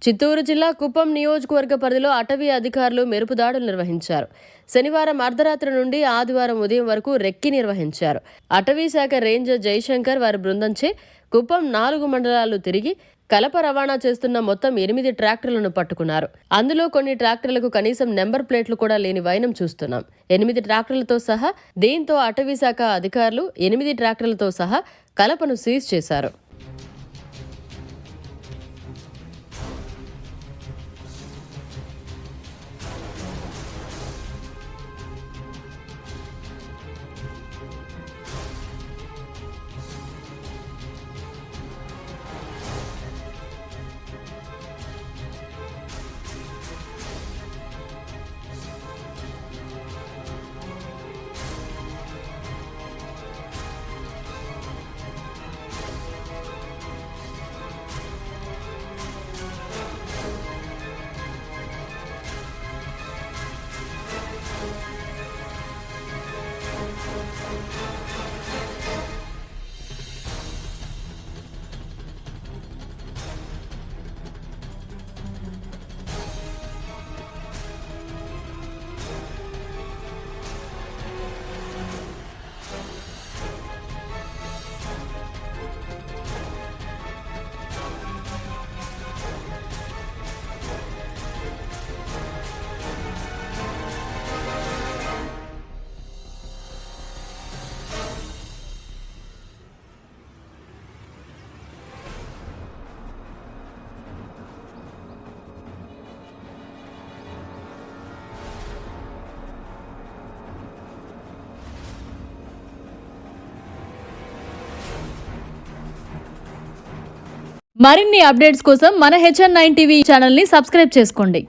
చిత్తూరు జిల్లా కుప్పం నియోజకవర్గ పరిధిలో అటవీ అధికారులు మెరుపు దాడులు నిర్వహించారు. శనివారం అర్ధరాత్రి నుండి ఆదివారం ఉదయం వరకు రెక్కి నిర్వహించారు. అటవీ శాఖ రేంజర్ జయశంకర్ వారి బృందంచే కుప్పం 4 మండలాలు తిరిగి కలప రవాణా చేస్తున్న మొత్తం 8 ట్రాక్టర్లను పట్టుకున్నారు. అందులో కొన్ని ట్రాక్టర్లకు కనీసం నెంబర్ ప్లేట్లు కూడా లేని వైనం చూస్తున్నాం. 8 ట్రాక్టర్లతో సహా. దీంతో అటవీ శాఖ అధికారులు 8 ట్రాక్టర్లతో సహా కలపను సీజ్ చేశారు. మరిన్ని అప్డేట్స్ కోసం మన HN9 టీవీ ఛానల్ని సబ్స్క్రైబ్ చేసుకోండి.